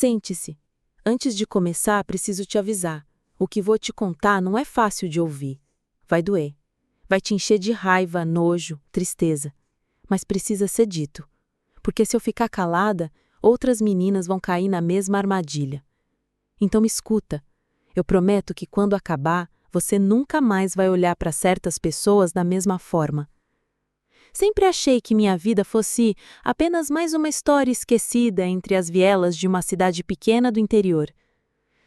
Sente-se. Antes de começar, preciso te avisar. O que vou te contar não é fácil de ouvir. Vai doer. Vai te encher de raiva, nojo, tristeza. Mas precisa ser dito. Porque se eu ficar calada, outras meninas vão cair na mesma armadilha. Então me escuta. Eu prometo que quando acabar, você nunca mais vai olhar para certas pessoas da mesma forma. Sempre achei que minha vida fosse apenas mais uma história esquecida entre as vielas de uma cidade pequena do interior.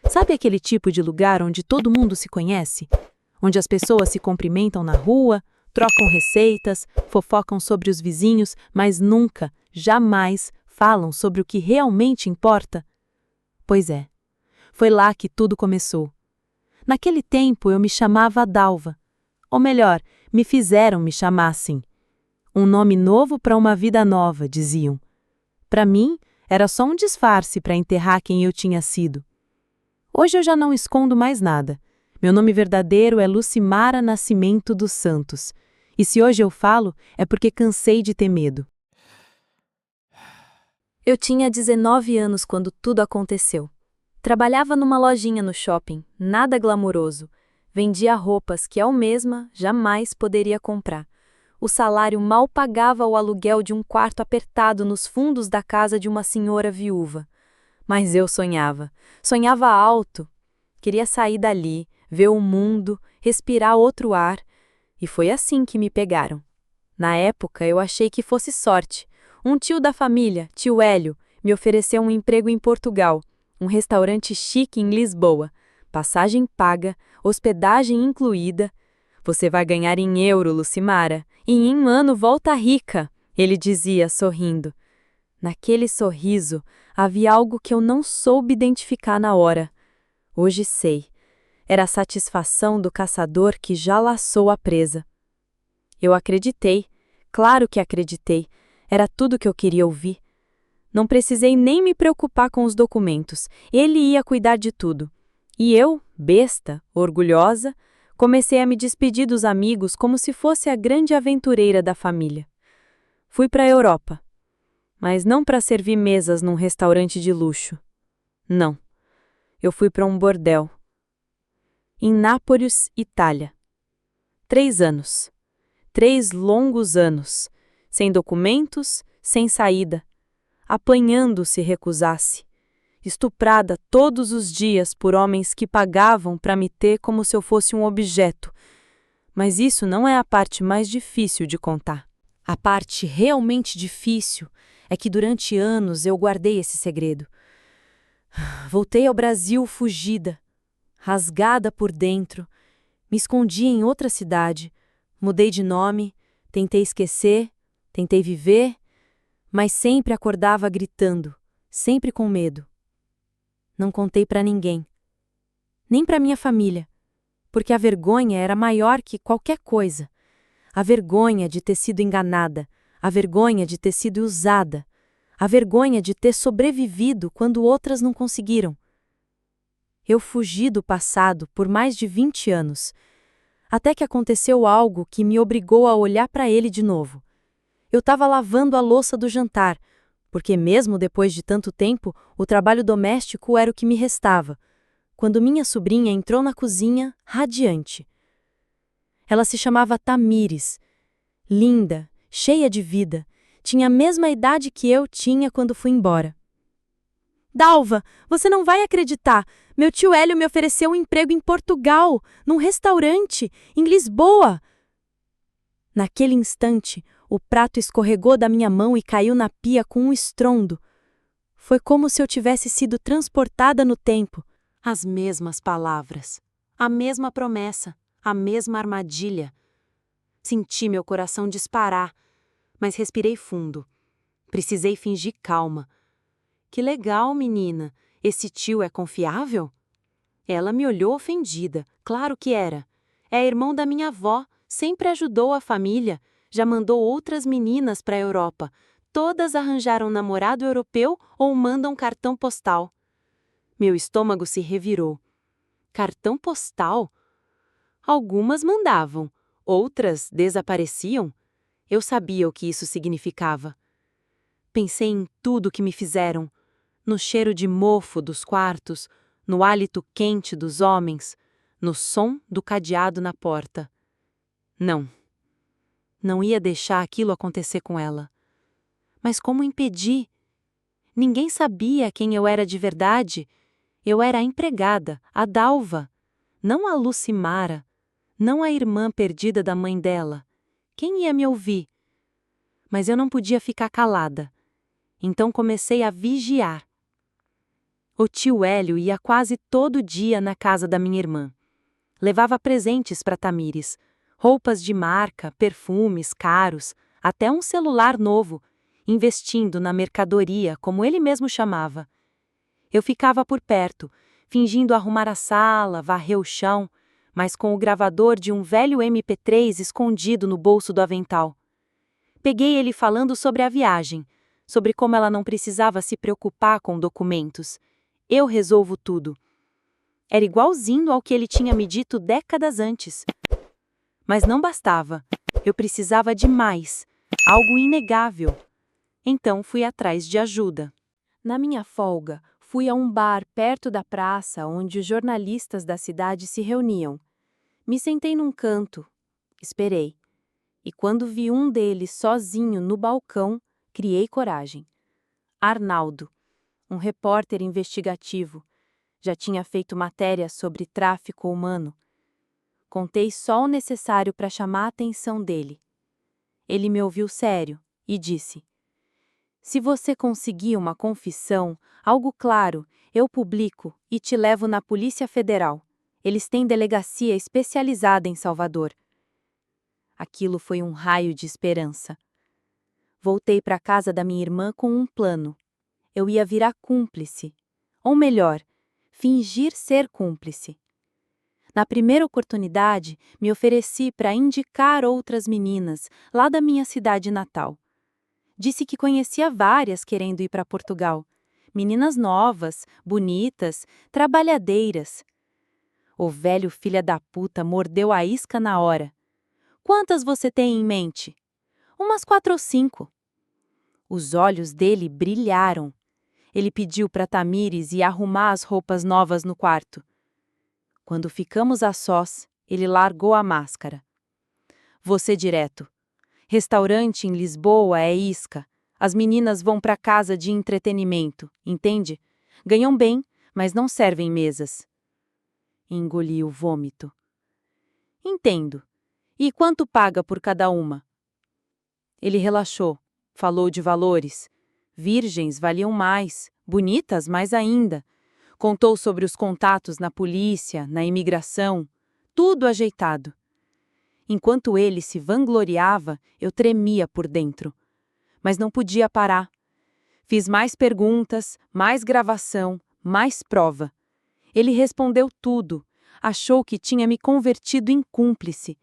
Sabe aquele tipo de lugar onde todo mundo se conhece? Onde as pessoas se cumprimentam na rua, trocam receitas, fofocam sobre os vizinhos, mas nunca, jamais falam sobre o que realmente importa? Pois é, foi lá que tudo começou. Naquele tempo eu me chamava Dalva. Ou melhor, me fizeram me chamar assim. Um nome novo para uma vida nova, diziam. Para mim, era só um disfarce para enterrar quem eu tinha sido. Hoje eu já não escondo mais nada. Meu nome verdadeiro é Lucimara Nascimento dos Santos. E se hoje eu falo, é porque cansei de ter medo. Eu tinha 19 anos quando tudo aconteceu. Trabalhava numa lojinha no shopping, nada glamouroso. Vendia roupas que eu mesma jamais poderia comprar. O salário mal pagava o aluguel de um quarto apertado nos fundos da casa de uma senhora viúva. Mas eu sonhava. Sonhava alto. Queria sair dali, ver o mundo, respirar outro ar. E foi assim que me pegaram. Na época, eu achei que fosse sorte. Um tio da família, tio Hélio, me ofereceu um emprego em Portugal, um restaurante chique em Lisboa. Passagem paga, hospedagem incluída. Você vai ganhar em euro, Lucimara, e em um ano volta rica, ele dizia, sorrindo. Naquele sorriso, havia algo que eu não soube identificar na hora. Hoje sei. Era a satisfação do caçador que já laçou a presa. Eu acreditei. Claro que acreditei. Era tudo que eu queria ouvir. Não precisei nem me preocupar com os documentos. Ele ia cuidar de tudo. E eu, besta, orgulhosa, comecei a me despedir dos amigos como se fosse a grande aventureira da família. Fui para a Europa. Mas não para servir mesas num restaurante de luxo. Não. Eu fui para um bordel. Em Nápoles, Itália. 3 anos. 3 longos anos. Sem documentos, sem saída. Apanhando se recusasse. Estuprada todos os dias por homens que pagavam para me ter como se eu fosse um objeto. Mas isso não é a parte mais difícil de contar. A parte realmente difícil é que durante anos eu guardei esse segredo. Voltei ao Brasil fugida, rasgada por dentro, me escondi em outra cidade, mudei de nome, tentei esquecer, tentei viver, mas sempre acordava gritando, sempre com medo. Não contei para ninguém, nem para minha família, porque a vergonha era maior que qualquer coisa. A vergonha de ter sido enganada, a vergonha de ter sido usada, a vergonha de ter sobrevivido quando outras não conseguiram. Eu fugi do passado por mais de 20 anos, até que aconteceu algo que me obrigou a olhar para ele de novo. Eu estava lavando a louça do jantar, porque mesmo depois de tanto tempo, o trabalho doméstico era o que me restava, quando minha sobrinha entrou na cozinha, radiante. Ela se chamava Tamires. Linda, cheia de vida, tinha a mesma idade que eu tinha quando fui embora. Dalva, você não vai acreditar! Meu tio Hélio me ofereceu um emprego em Portugal, num restaurante, em Lisboa. Naquele instante, o prato escorregou da minha mão e caiu na pia com um estrondo. Foi como se eu tivesse sido transportada no tempo. As mesmas palavras, a mesma promessa, a mesma armadilha. Senti meu coração disparar, mas respirei fundo. Precisei fingir calma. Que legal, menina. Esse tio é confiável? Ela me olhou ofendida. Claro que era. É irmão da minha avó, sempre ajudou a família, já mandou outras meninas para a Europa. Todas arranjaram namorado europeu ou mandam cartão postal. Meu estômago se revirou. Cartão postal? Algumas mandavam, outras desapareciam. Eu sabia o que isso significava. Pensei em tudo que me fizeram. no cheiro de mofo dos quartos, no hálito quente dos homens, no som do cadeado na porta. Não. Não ia deixar aquilo acontecer com ela. Mas como impedir? Ninguém sabia quem eu era de verdade. Eu era a empregada, a Dalva, não a Lucimara, não a irmã perdida da mãe dela. Quem ia me ouvir? Mas eu não podia ficar calada. Então comecei a vigiar. O tio Hélio ia quase todo dia na casa da minha irmã. Levava presentes para Tamires, roupas de marca, perfumes caros, até um celular novo, investindo na mercadoria, como ele mesmo chamava. Eu ficava por perto, fingindo arrumar a sala, varrer o chão, mas com o gravador de um velho MP3 escondido no bolso do avental. Peguei ele falando sobre a viagem, sobre como ela não precisava se preocupar com documentos. Eu resolvo tudo. Era igualzinho ao que ele tinha me dito décadas antes. Mas não bastava. Eu precisava de mais, algo inegável. Então fui atrás de ajuda. Na minha folga, fui a um bar perto da praça onde os jornalistas da cidade se reuniam. Me sentei num canto, esperei. E quando vi um deles sozinho no balcão, criei coragem. Arnaldo, um repórter investigativo, já tinha feito matéria sobre tráfico humano. Contei só o necessário para chamar a atenção dele. Ele me ouviu sério e disse: "Se você conseguir uma confissão, algo claro, eu publico e te levo na Polícia Federal. Eles têm delegacia especializada em Salvador." Aquilo foi um raio de esperança. Voltei para a casa da minha irmã com um plano. Eu ia virar cúmplice. Ou melhor, fingir ser cúmplice. Na primeira oportunidade, me ofereci para indicar outras meninas lá da minha cidade natal. Disse que conhecia várias querendo ir para Portugal. Meninas novas, bonitas, trabalhadeiras. O velho filho da puta mordeu a isca na hora. "Quantas você tem em mente?" "Umas 4 ou 5. Os olhos dele brilharam. Ele pediu para Tamires ir arrumar as roupas novas no quarto. Quando ficamos a sós, ele largou a máscara. "Você direto. Restaurante em Lisboa é isca. As meninas vão para casa de entretenimento, entende? Ganham bem, mas não servem mesas." Engoli o vômito. "Entendo. E quanto paga por cada uma?" Ele relaxou, falou de valores. Virgens valiam mais, bonitas mais ainda. Contou sobre os contatos na polícia, na imigração, tudo ajeitado. Enquanto ele se vangloriava, eu tremia por dentro. Mas não podia parar. Fiz mais perguntas, mais gravação, mais prova. Ele respondeu tudo. Achou que tinha me convertido em cúmplice.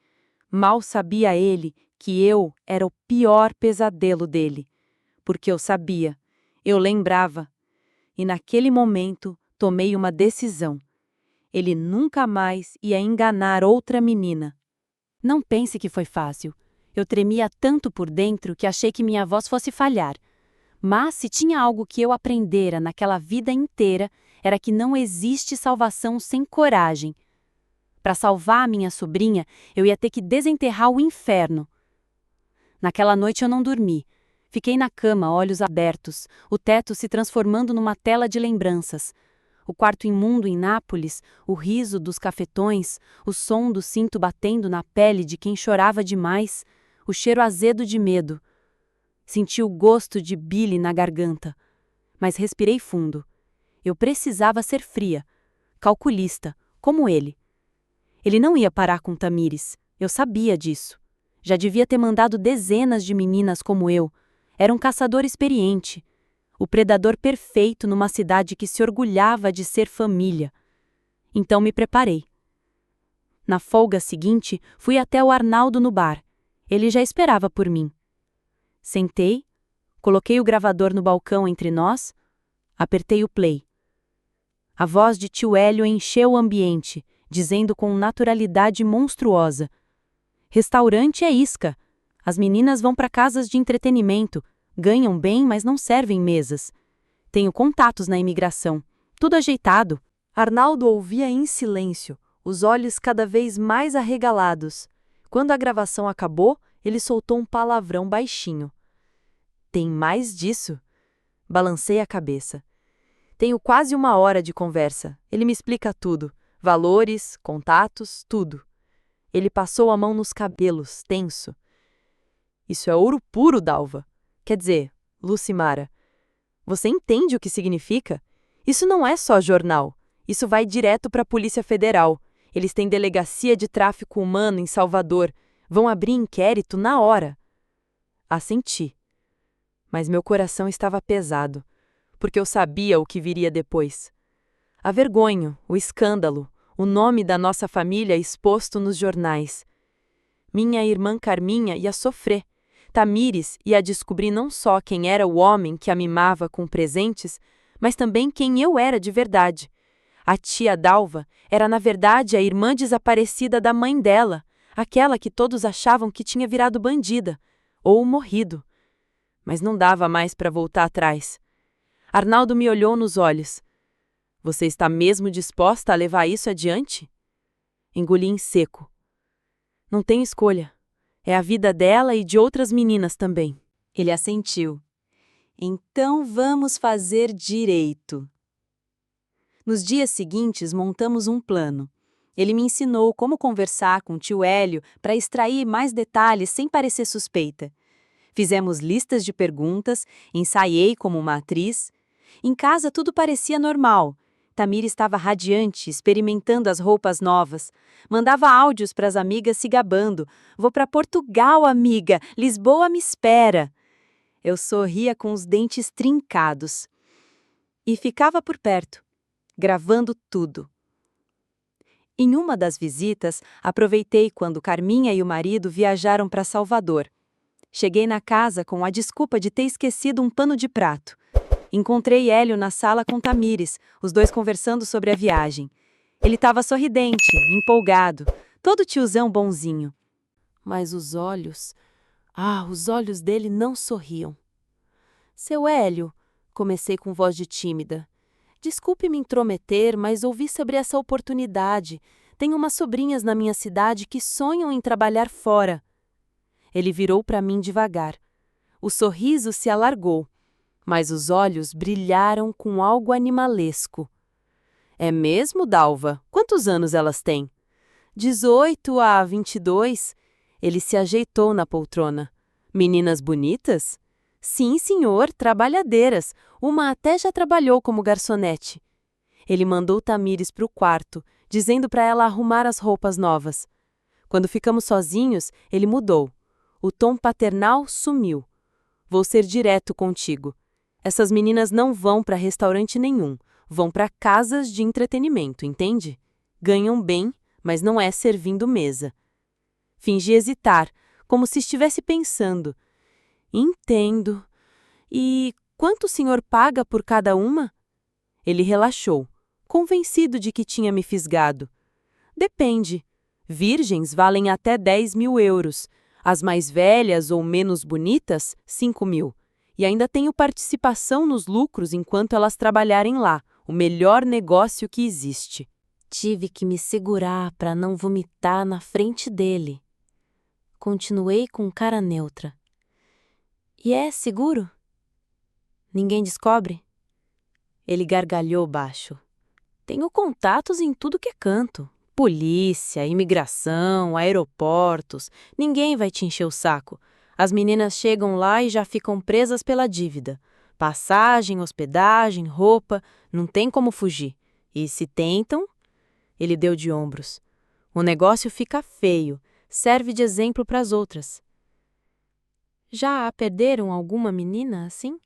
Mal sabia ele que eu era o pior pesadelo dele. Porque eu sabia, eu lembrava. E naquele momento, tomei uma decisão. Ele nunca mais ia enganar outra menina. Não pense que foi fácil. Eu tremia tanto por dentro que achei que minha voz fosse falhar. Mas se tinha algo que eu aprendera naquela vida inteira, era que não existe salvação sem coragem. Para salvar a minha sobrinha, eu ia ter que desenterrar o inferno. Naquela noite eu não dormi. Fiquei na cama, olhos abertos, o teto se transformando numa tela de lembranças. O quarto imundo em Nápoles, o riso dos cafetões, o som do cinto batendo na pele de quem chorava demais, o cheiro azedo de medo. Senti o gosto de bile na garganta. Mas respirei fundo. Eu precisava ser fria, calculista, como ele. Ele não ia parar com Tamires, eu sabia disso. Já devia ter mandado dezenas de meninas como eu. Era um caçador experiente. O predador perfeito numa cidade que se orgulhava de ser família. Então me preparei. Na folga seguinte, fui até o Arnaldo no bar. Ele já esperava por mim. Sentei, coloquei o gravador no balcão entre nós, apertei o play. A voz de tio Hélio encheu o ambiente, dizendo com naturalidade monstruosa: "Restaurante é isca. As meninas vão para casas de entretenimento, ganham bem, mas não servem mesas. Tenho contatos na imigração. Tudo ajeitado. Arnaldo ouvia em silêncio, os olhos cada vez mais arregalados. Quando a gravação acabou, ele soltou um palavrão baixinho. Tem mais disso? Balancei a cabeça. Tenho quase 1 hora de conversa. Ele me explica tudo. Valores, contatos, tudo. Ele passou a mão nos cabelos, tenso. Isso é ouro puro, Dalva. Quer dizer, Lucimara, você entende o que significa? Isso não é só jornal. Isso vai direto para a Polícia Federal. Eles têm delegacia de tráfico humano em Salvador. Vão abrir inquérito na hora. Assenti. Mas meu coração estava pesado, porque eu sabia o que viria depois. A vergonha, o escândalo, o nome da nossa família exposto nos jornais. Minha irmã Carminha ia sofrer. Tamires ia descobrir não só quem era o homem que a mimava com presentes, mas também quem eu era de verdade. A tia Dalva era, na verdade, a irmã desaparecida da mãe dela, aquela que todos achavam que tinha virado bandida, ou morrido. Mas não dava mais para voltar atrás. Arnaldo me olhou nos olhos. Você está mesmo disposta a levar isso adiante? Engoli em seco. Não tenho escolha. É a vida dela e de outras meninas também. Ele assentiu. Então vamos fazer direito. Nos dias seguintes, montamos um plano. Ele me ensinou como conversar com o tio Hélio para extrair mais detalhes sem parecer suspeita. Fizemos listas de perguntas, ensaiei como uma atriz. Em casa tudo parecia normal. Tamir estava radiante, experimentando as roupas novas. Mandava áudios para as amigas se gabando. Vou para Portugal, amiga. Lisboa me espera. Eu sorria com os dentes trincados. E ficava por perto, gravando tudo. Em uma das visitas, aproveitei quando Carminha e o marido viajaram para Salvador. Cheguei na casa com a desculpa de ter esquecido um pano de prato. Encontrei Hélio na sala com Tamires, os dois conversando sobre a viagem. Ele estava sorridente, empolgado, todo tiozão bonzinho. Mas os olhos dele não sorriam. Seu Hélio, comecei com voz de tímida. Desculpe me intrometer, mas ouvi sobre essa oportunidade. Tenho umas sobrinhas na minha cidade que sonham em trabalhar fora. Ele virou para mim devagar. O sorriso se alargou, mas os olhos brilharam com algo animalesco. É mesmo, Dalva? Quantos anos elas têm? 18 a 22. Ele se ajeitou na poltrona. Meninas bonitas? Sim, senhor, trabalhadeiras. Uma até já trabalhou como garçonete. Ele mandou Tamires para o quarto, dizendo para ela arrumar as roupas novas. Quando ficamos sozinhos, ele mudou. O tom paternal sumiu. Vou ser direto contigo. Essas meninas não vão para restaurante nenhum, vão para casas de entretenimento, entende? Ganham bem, mas não é servindo mesa. Fingi hesitar, como se estivesse pensando. Entendo. E quanto o senhor paga por cada uma? Ele relaxou, convencido de que tinha me fisgado. Depende. Virgens valem até 10.000 euros. As mais velhas ou menos bonitas, 5.000. E ainda tenho participação nos lucros enquanto elas trabalharem lá, o melhor negócio que existe. Tive que me segurar para não vomitar na frente dele. Continuei com cara neutra. E é seguro? Ninguém descobre? Ele gargalhou baixo. Tenho contatos em tudo que é canto. Polícia, imigração, aeroportos. Ninguém vai te encher o saco. As meninas chegam lá e já ficam presas pela dívida. Passagem, hospedagem, roupa, não tem como fugir. E se tentam, ele deu de ombros. O negócio fica feio, serve de exemplo para as outras. Já perderam alguma menina assim?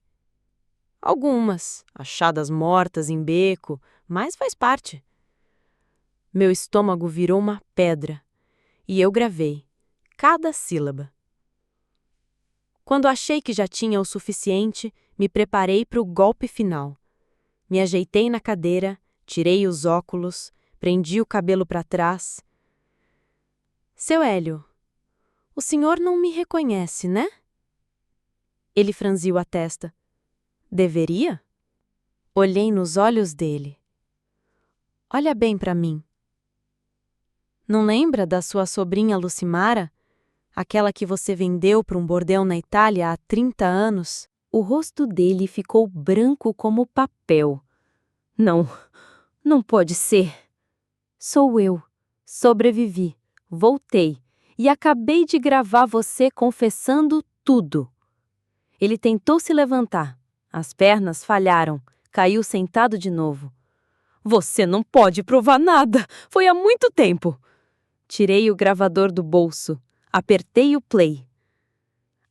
Algumas, achadas mortas em beco, mas faz parte. Meu estômago virou uma pedra e eu gravei cada sílaba. Quando achei que já tinha o suficiente, me preparei para o golpe final. Me ajeitei na cadeira, tirei os óculos, prendi o cabelo para trás. Seu Hélio, o senhor não me reconhece, né? Ele franziu a testa. Deveria? Olhei nos olhos dele. Olha bem para mim. Não lembra da sua sobrinha Lucimara? Aquela que você vendeu para um bordel na Itália há 30 anos? O rosto dele ficou branco como papel. Não, não pode ser. Sou eu. Sobrevivi, voltei e acabei de gravar você confessando tudo. Ele tentou se levantar. As pernas falharam. Caiu sentado de novo. Você não pode provar nada. Foi há muito tempo. Tirei o gravador do bolso. Apertei o play.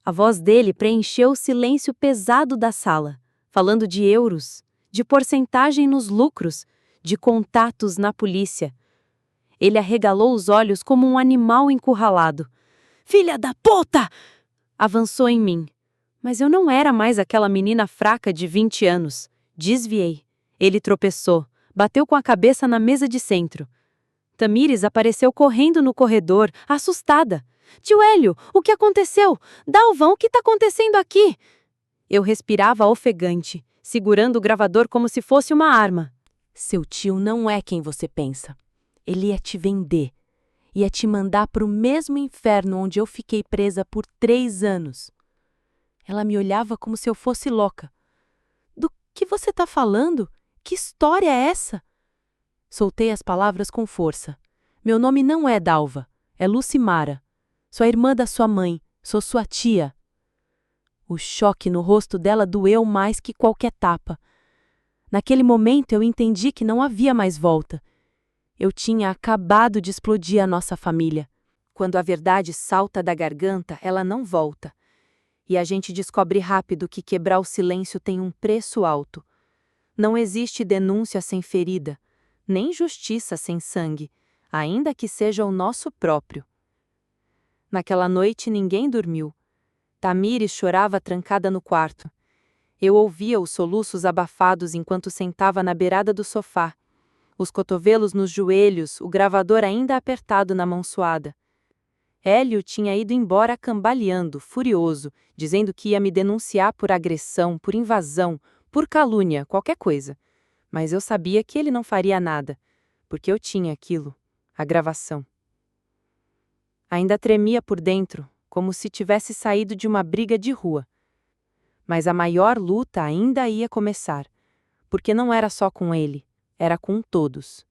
A voz dele preencheu o silêncio pesado da sala, falando de euros, de porcentagem nos lucros, de contatos na polícia. Ele arregalou os olhos como um animal encurralado. Filha da puta! Avançou em mim. Mas eu não era mais aquela menina fraca de 20 anos. Desviei. Ele tropeçou, bateu com a cabeça na mesa de centro. Tamires apareceu correndo no corredor, assustada. Tio Hélio, o que aconteceu? Dalvan, o que está acontecendo aqui? Eu respirava ofegante, segurando o gravador como se fosse uma arma. Seu tio não é quem você pensa. Ele ia te vender. Ia te mandar para o mesmo inferno onde eu fiquei presa por 3 anos. Ela me olhava como se eu fosse louca. Do que você está falando? Que história é essa? Soltei as palavras com força. Meu nome não é Dalva, é Lucimara. Sou a irmã da sua mãe, sou sua tia. O choque no rosto dela doeu mais que qualquer tapa. Naquele momento eu entendi que não havia mais volta. Eu tinha acabado de explodir a nossa família. Quando a verdade salta da garganta, ela não volta. E a gente descobre rápido que quebrar o silêncio tem um preço alto. Não existe denúncia sem ferida, nem justiça sem sangue, ainda que seja o nosso próprio. Naquela noite ninguém dormiu. Tamires chorava trancada no quarto. Eu ouvia os soluços abafados enquanto sentava na beirada do sofá, os cotovelos nos joelhos, o gravador ainda apertado na mão suada. Hélio tinha ido embora cambaleando, furioso, dizendo que ia me denunciar por agressão, por invasão, por calúnia, qualquer coisa. Mas eu sabia que ele não faria nada, porque eu tinha aquilo, a gravação. Ainda tremia por dentro, como se tivesse saído de uma briga de rua. Mas a maior luta ainda ia começar, porque não era só com ele, era com todos.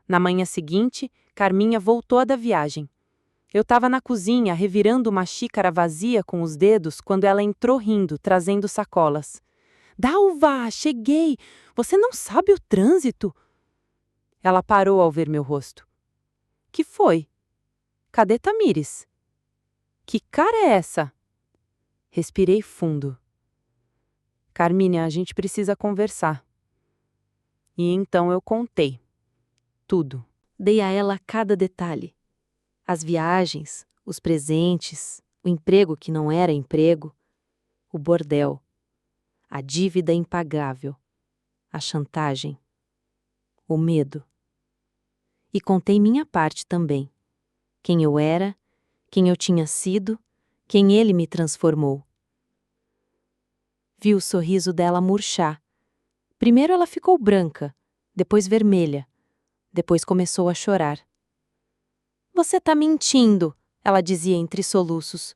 Na manhã seguinte, Carminha voltou da viagem. Eu estava na cozinha, revirando uma xícara vazia com os dedos, quando ela entrou rindo, trazendo sacolas. Dalva, cheguei! Você não sabe o trânsito? Ela parou ao ver meu rosto. Que foi? Cadê Tamires? Que cara é essa? Respirei fundo. Carminha, a gente precisa conversar. E então eu contei. Tudo. Dei a ela cada detalhe. As viagens, os presentes, o emprego que não era emprego, o bordel, a dívida impagável, a chantagem, o medo. E contei minha parte também. Quem eu era, quem eu tinha sido, quem ele me transformou. Vi o sorriso dela murchar. Primeiro ela ficou branca, depois vermelha, depois começou a chorar. Você tá mentindo, ela dizia entre soluços.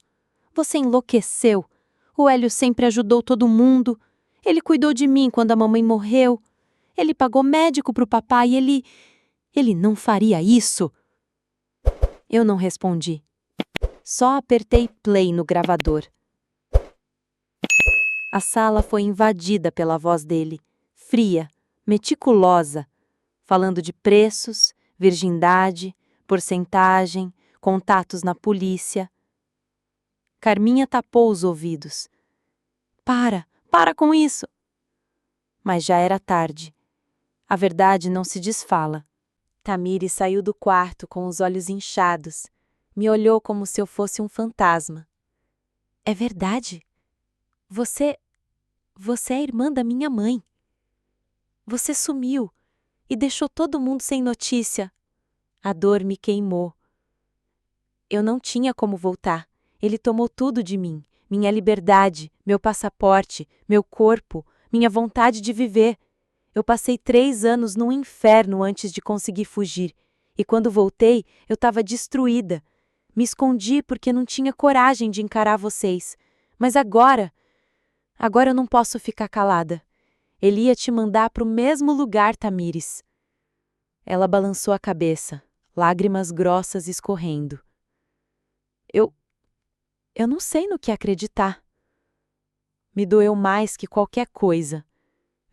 Você enlouqueceu. O Hélio sempre ajudou todo mundo. Ele cuidou de mim quando a mamãe morreu. Ele pagou médico pro papai e ele não faria isso. Eu não respondi. Só apertei play no gravador. A sala foi invadida pela voz dele, fria, meticulosa, falando de preços, virgindade, porcentagem, contatos na polícia. Carminha tapou os ouvidos. Para com isso! Mas já era tarde. A verdade não se desfala. Tamires saiu do quarto com os olhos inchados. Me olhou como se eu fosse um fantasma. É verdade? Você é a irmã da minha mãe. Você sumiu e deixou todo mundo sem notícia. A dor me queimou. Eu não tinha como voltar. Ele tomou tudo de mim. Minha liberdade, meu passaporte, meu corpo, minha vontade de viver. Eu passei 3 anos num inferno antes de conseguir fugir, e quando voltei, eu estava destruída. Me escondi porque não tinha coragem de encarar vocês. Mas agora eu não posso ficar calada. Ele ia te mandar para o mesmo lugar, Tamires. Ela balançou a cabeça, lágrimas grossas escorrendo. Eu não sei no que acreditar. Me doeu mais que qualquer coisa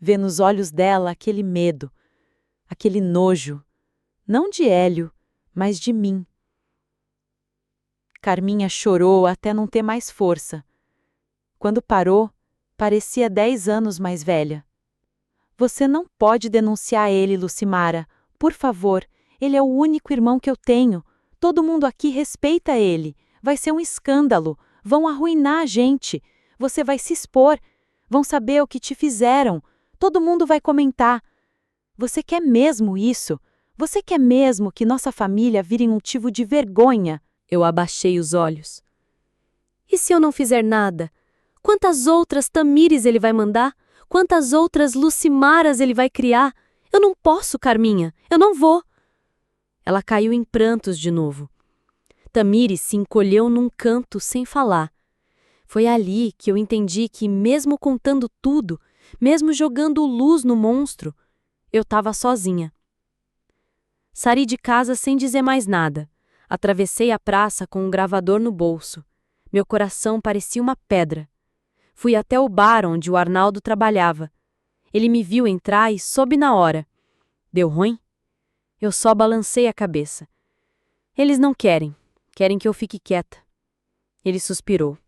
ver nos olhos dela aquele medo, aquele nojo, não de Hélio, mas de mim. Carminha chorou até não ter mais força. Quando parou, parecia 10 anos mais velha. Você não pode denunciar ele, Lucimara. Por favor, ele é o único irmão que eu tenho. Todo mundo aqui respeita ele. Vai ser um escândalo. Vão arruinar a gente. Você vai se expor. Vão saber o que te fizeram. Todo mundo vai comentar. Você quer mesmo isso? Você quer mesmo que nossa família vire motivo de vergonha? Eu abaixei os olhos. E se eu não fizer nada? Quantas outras Tamires ele vai mandar? Quantas outras Lucimaras ele vai criar? Eu não posso, Carminha. Eu não vou. Ela caiu em prantos de novo. Tamires se encolheu num canto sem falar. Foi ali que eu entendi que, mesmo contando tudo, mesmo jogando luz no monstro, eu estava sozinha. Saí de casa sem dizer mais nada. Atravessei a praça com um gravador no bolso. Meu coração parecia uma pedra. Fui até o bar onde o Arnaldo trabalhava. Ele me viu entrar e soube na hora. Deu ruim? Eu só balancei a cabeça. Eles não querem. Querem que eu fique quieta. Ele suspirou.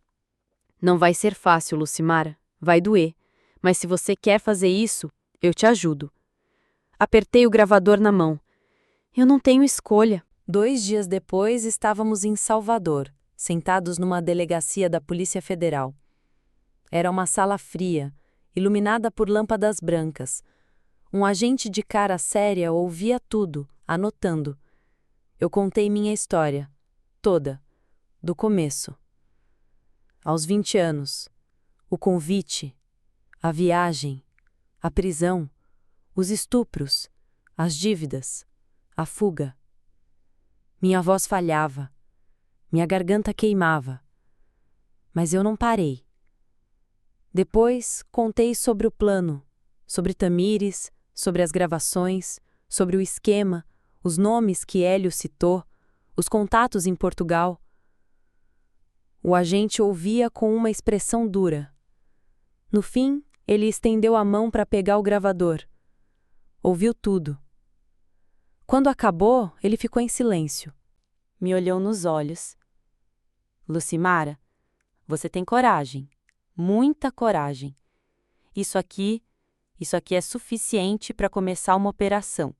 Não vai ser fácil, Lucimara. Vai doer. Mas se você quer fazer isso, eu te ajudo. Apertei o gravador na mão. Eu não tenho escolha. 2 dias depois, estávamos em Salvador, sentados numa delegacia da Polícia Federal. Era uma sala fria, iluminada por lâmpadas brancas. Um agente de cara séria ouvia tudo, anotando. Eu contei minha história, toda, do começo. Aos 20 anos, o convite, a viagem, a prisão, os estupros, as dívidas, a fuga. Minha voz falhava, minha garganta queimava. Mas eu não parei. Depois, contei sobre o plano, sobre Tamires, sobre as gravações, sobre o esquema, os nomes que Hélio citou, os contatos em Portugal. O agente ouvia com uma expressão dura. No fim, ele estendeu a mão para pegar o gravador. Ouviu tudo. Quando acabou, ele ficou em silêncio. Me olhou nos olhos. Lucimara, você tem coragem. Muita coragem. Isso aqui é suficiente para começar uma operação.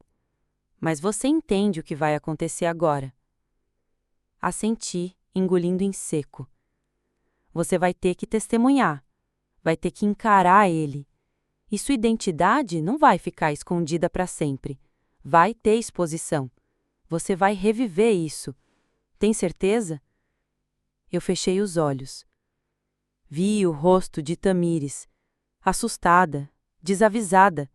Mas você entende o que vai acontecer agora. Assenti, engolindo em seco. Você vai ter que testemunhar. Vai ter que encarar ele. E sua identidade não vai ficar escondida para sempre. Vai ter exposição. Você vai reviver isso. Tem certeza? Eu fechei os olhos. Vi o rosto de Tamires, assustada, desavisada.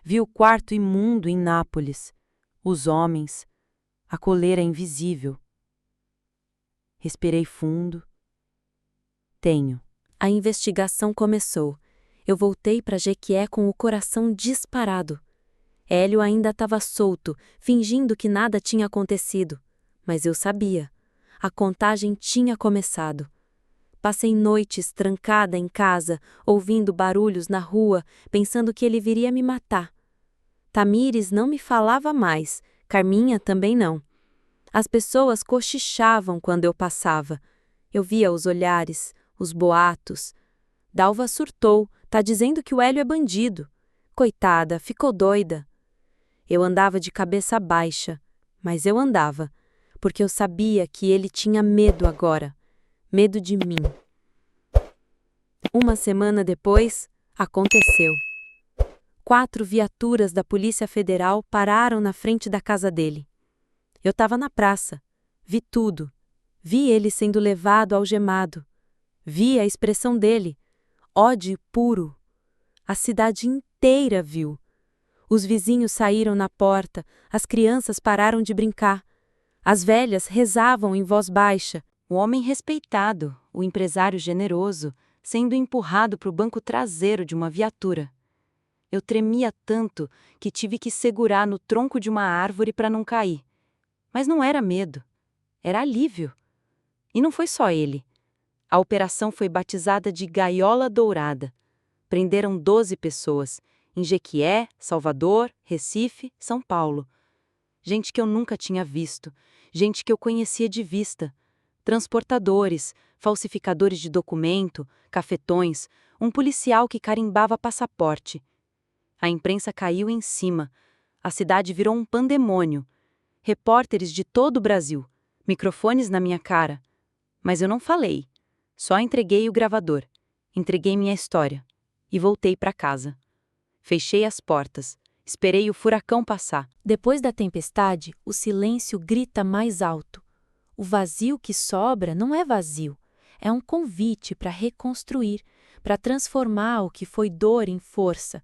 Vi o quarto imundo em Nápoles, os homens, a coleira invisível. Respirei fundo. Tenho. A investigação começou. Eu voltei para Jequié com o coração disparado. Hélio ainda estava solto, fingindo que nada tinha acontecido. Mas eu sabia. A contagem tinha começado. Passei noites trancada em casa, ouvindo barulhos na rua, pensando que ele viria me matar. Tamires não me falava mais, Carminha também não. As pessoas cochichavam quando eu passava. Eu via os olhares, os boatos. Dalva surtou, tá dizendo que o Hélio é bandido. Coitada, ficou doida. Eu andava de cabeça baixa, mas eu andava, porque eu sabia que ele tinha medo agora. Medo de mim. Uma semana depois, aconteceu. 4 viaturas da Polícia Federal pararam na frente da casa dele. Eu estava na praça. Vi tudo. Vi ele sendo levado algemado. Vi a expressão dele. Ódio puro. A cidade inteira viu. Os vizinhos saíram na porta, as crianças pararam de brincar. As velhas rezavam em voz baixa. O homem respeitado, o empresário generoso, sendo empurrado para o banco traseiro de uma viatura. Eu tremia tanto que tive que segurar no tronco de uma árvore para não cair. Mas não era medo, era alívio. E não foi só ele. A operação foi batizada de Gaiola Dourada. Prenderam 12 pessoas, em Jequié, Salvador, Recife, São Paulo. Gente que eu nunca tinha visto, gente que eu conhecia de vista. Transportadores, falsificadores de documento, cafetões, um policial que carimbava passaporte. A imprensa caiu em cima. A cidade virou um pandemônio. Repórteres de todo o Brasil, microfones na minha cara. Mas eu não falei. Só entreguei o gravador. Entreguei minha história. E voltei para casa. Fechei as portas. Esperei o furacão passar. Depois da tempestade, o silêncio grita mais alto. O vazio que sobra não é vazio. É um convite para reconstruir, para transformar o que foi dor em força.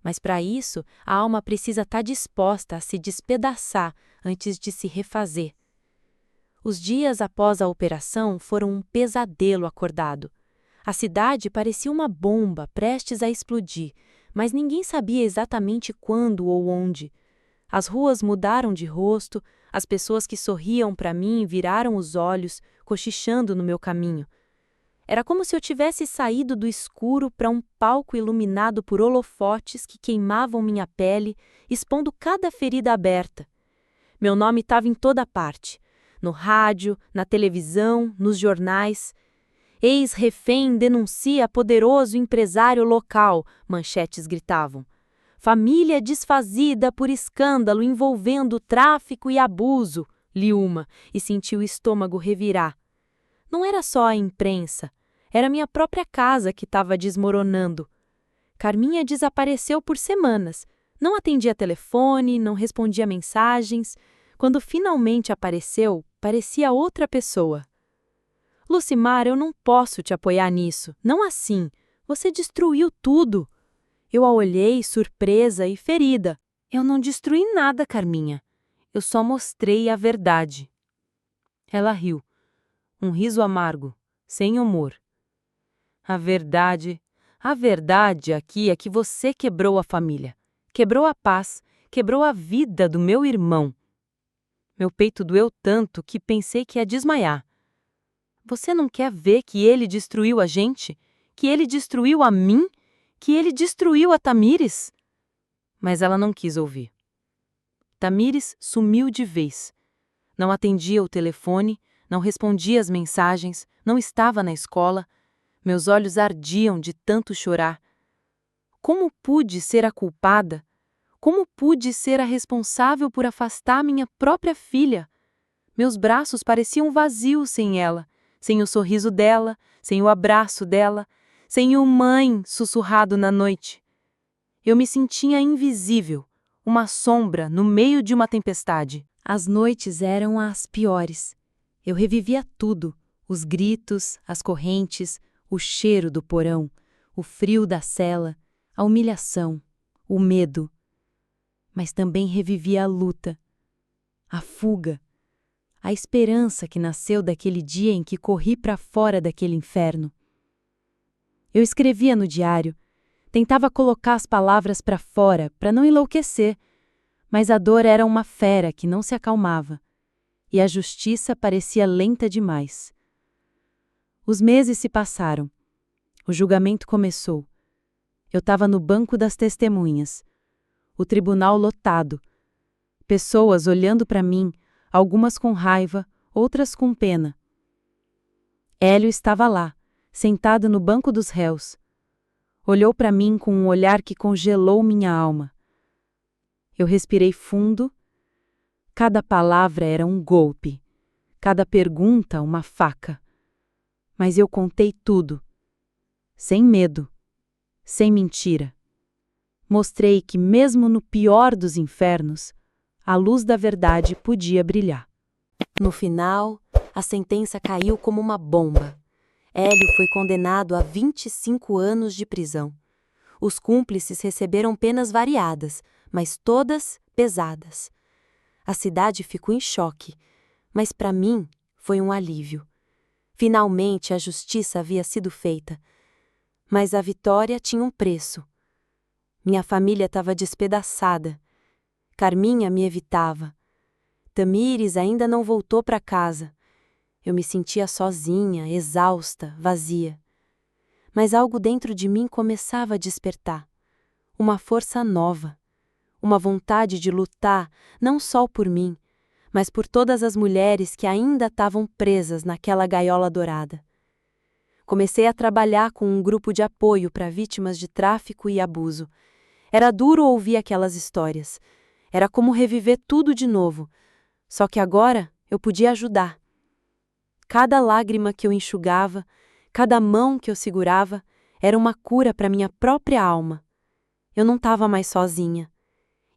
Mas para isso, a alma precisa estar disposta a se despedaçar antes de se refazer. Os dias após a operação foram um pesadelo acordado. A cidade parecia uma bomba prestes a explodir, mas ninguém sabia exatamente quando ou onde. As ruas mudaram de rosto, as pessoas que sorriam para mim viraram os olhos, cochichando no meu caminho. Era como se eu tivesse saído do escuro para um palco iluminado por holofotes que queimavam minha pele, expondo cada ferida aberta. Meu nome estava em toda parte, no rádio, na televisão, nos jornais. Ex-refém denuncia poderoso empresário local, manchetes gritavam. Família desfazida por escândalo envolvendo tráfico e abuso, li uma, e senti o estômago revirar. Não era só a imprensa, era minha própria casa que estava desmoronando. Carminha desapareceu por semanas, não atendia telefone, não respondia mensagens. Quando finalmente apareceu, parecia outra pessoa. Lucimar, eu não posso te apoiar nisso, não assim. Você destruiu tudo. Eu a olhei, surpresa e ferida. Eu não destruí nada, Carminha. Eu só mostrei a verdade. Ela riu. Um riso amargo, sem humor. A verdade aqui é que você quebrou a família. Quebrou a paz, quebrou a vida do meu irmão. Meu peito doeu tanto que pensei que ia desmaiar. Você não quer ver que ele destruiu a gente? Que ele destruiu a mim? Que ele destruiu a Tamires? Mas ela não quis ouvir. Tamires sumiu de vez. Não atendia o telefone, não respondia às mensagens, não estava na escola. Meus olhos ardiam de tanto chorar. Como pude ser a culpada? Como pude ser a responsável por afastar minha própria filha? Meus braços pareciam vazios sem ela, sem o sorriso dela, sem o abraço dela, sem o mãe sussurrado na noite. Eu me sentia invisível, uma sombra no meio de uma tempestade. As noites eram as piores. Eu revivia tudo, os gritos, as correntes, o cheiro do porão, o frio da cela, a humilhação, o medo. Mas também revivia a luta, a fuga, a esperança que nasceu daquele dia em que corri para fora daquele inferno. Eu escrevia no diário, tentava colocar as palavras para fora para não enlouquecer, mas a dor era uma fera que não se acalmava, e a justiça parecia lenta demais. Os meses se passaram. O julgamento começou. Eu estava no banco das testemunhas. O tribunal lotado. Pessoas olhando para mim, algumas com raiva, outras com pena. Hélio estava lá, sentado no banco dos réus. Olhou para mim com um olhar que congelou minha alma. Eu respirei fundo. Cada palavra era um golpe, cada pergunta uma faca. Mas eu contei tudo, sem medo, sem mentira. Mostrei que mesmo no pior dos infernos, a luz da verdade podia brilhar. No final, a sentença caiu como uma bomba. Hélio foi condenado a 25 anos de prisão. Os cúmplices receberam penas variadas, mas todas pesadas. A cidade ficou em choque, mas para mim foi um alívio. Finalmente a justiça havia sido feita. Mas a vitória tinha um preço. Minha família estava despedaçada. Carminha me evitava. Tamires ainda não voltou para casa. Eu me sentia sozinha, exausta, vazia. Mas algo dentro de mim começava a despertar. Uma força nova. Uma vontade de lutar, não só por mim, mas por todas as mulheres que ainda estavam presas naquela gaiola dourada. Comecei a trabalhar com um grupo de apoio para vítimas de tráfico e abuso. Era duro ouvir aquelas histórias. Era como reviver tudo de novo. Só que agora eu podia ajudar. Cada lágrima que eu enxugava, cada mão que eu segurava, era uma cura para minha própria alma. Eu não estava mais sozinha.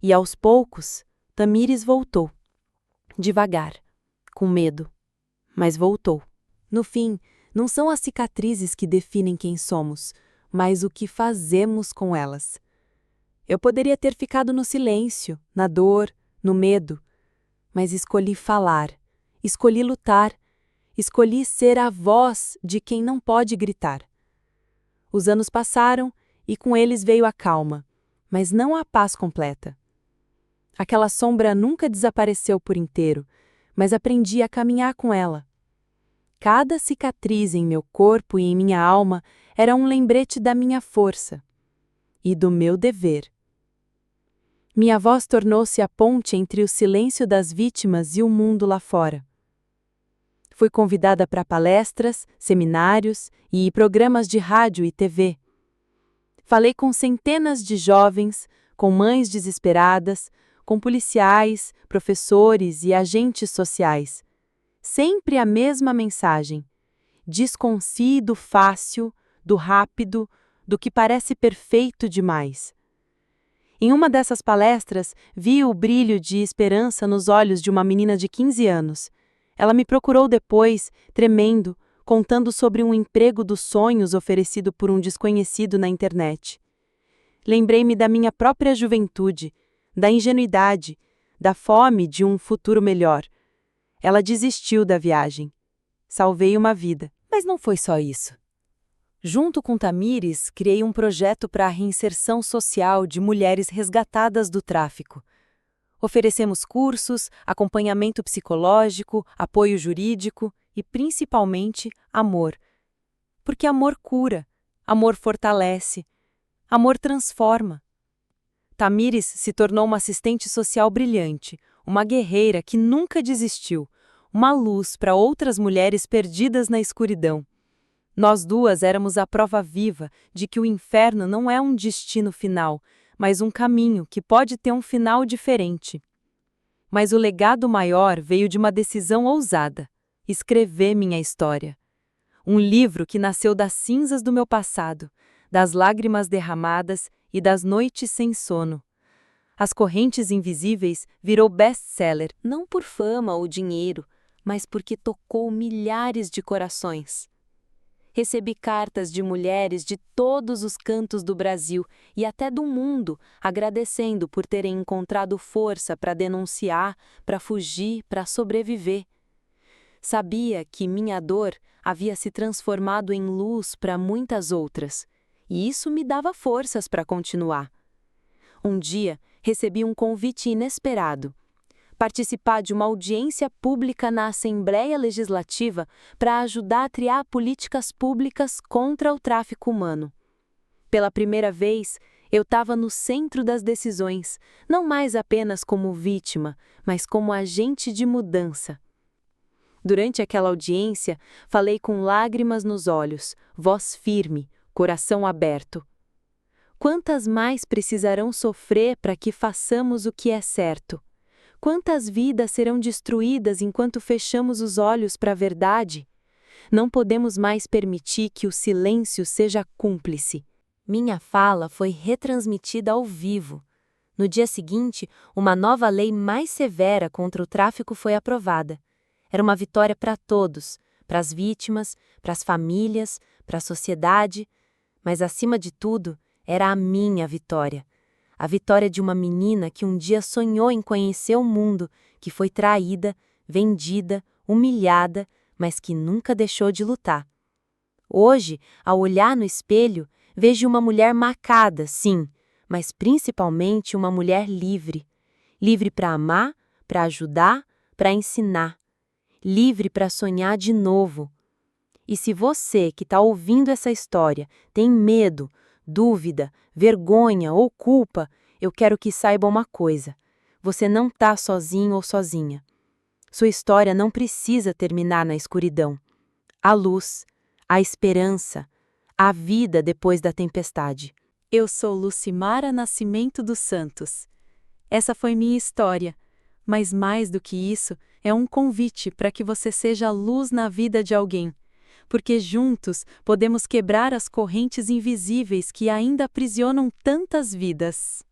E aos poucos, Tamires voltou. Devagar, com medo, mas voltou. No fim, não são as cicatrizes que definem quem somos, mas o que fazemos com elas. Eu poderia ter ficado no silêncio, na dor, no medo, mas escolhi falar, escolhi lutar, escolhi ser a voz de quem não pode gritar. Os anos passaram e com eles veio a calma, mas não a paz completa. Aquela sombra nunca desapareceu por inteiro, mas aprendi a caminhar com ela. Cada cicatriz em meu corpo e em minha alma era um lembrete da minha força e do meu dever. Minha voz tornou-se a ponte entre o silêncio das vítimas e o mundo lá fora. Fui convidada para palestras, seminários e programas de rádio e TV. Falei com centenas de jovens, com mães desesperadas, com policiais, professores e agentes sociais. Sempre a mesma mensagem. Desconfie do fácil, do rápido, do que parece perfeito demais. Em uma dessas palestras, vi o brilho de esperança nos olhos de uma menina de 15 anos. Ela me procurou depois, tremendo, contando sobre um emprego dos sonhos oferecido por um desconhecido na internet. Lembrei-me da minha própria juventude, da ingenuidade, da fome de um futuro melhor. Ela desistiu da viagem. Salvei uma vida. Mas não foi só isso. Junto com Tamires, criei um projeto para a reinserção social de mulheres resgatadas do tráfico. Oferecemos cursos, acompanhamento psicológico, apoio jurídico e, principalmente, amor. Porque amor cura, amor fortalece, amor transforma. Tamires se tornou uma assistente social brilhante, uma guerreira que nunca desistiu, uma luz para outras mulheres perdidas na escuridão. Nós duas éramos a prova viva de que o inferno não é um destino final, mas um caminho que pode ter um final diferente. Mas o legado maior veio de uma decisão ousada: escrever minha história. Um livro que nasceu das cinzas do meu passado, das lágrimas derramadas e das noites sem sono. As Correntes Invisíveis virou best-seller, não por fama ou dinheiro, mas porque tocou milhares de corações. Recebi cartas de mulheres de todos os cantos do Brasil e até do mundo, agradecendo por terem encontrado força para denunciar, para fugir, para sobreviver. Sabia que minha dor havia se transformado em luz para muitas outras, e isso me dava forças para continuar. Um dia, recebi um convite inesperado: participar de uma audiência pública na Assembleia Legislativa para ajudar a triar políticas públicas contra o tráfico humano. Pela primeira vez, eu estava no centro das decisões, não mais apenas como vítima, mas como agente de mudança. Durante aquela audiência, falei com lágrimas nos olhos, voz firme, coração aberto. Quantas mais precisarão sofrer para que façamos o que é certo? Quantas vidas serão destruídas enquanto fechamos os olhos para a verdade? Não podemos mais permitir que o silêncio seja cúmplice. Minha fala foi retransmitida ao vivo. No dia seguinte, uma nova lei mais severa contra o tráfico foi aprovada. Era uma vitória para todos, para as vítimas, para as famílias, para a sociedade, mas acima de tudo, Era a minha vitória. A vitória de uma menina que um dia sonhou em conhecer o mundo, que foi traída, vendida, humilhada, mas que nunca deixou de lutar. Hoje, ao olhar no espelho, vejo uma mulher marcada, sim, mas principalmente uma mulher livre. Livre para amar, para ajudar, para ensinar. Livre para sonhar de novo. E se você que está ouvindo essa história tem medo, dúvida, vergonha ou culpa, eu quero que saiba uma coisa: você não está sozinho ou sozinha. Sua história não precisa terminar na escuridão. Há luz, há esperança, há vida depois da tempestade. Eu sou Lucimara Nascimento dos Santos. Essa foi minha história, mas mais do que isso, é um convite para que você seja luz na vida de alguém, porque juntos podemos quebrar as correntes invisíveis que ainda aprisionam tantas vidas.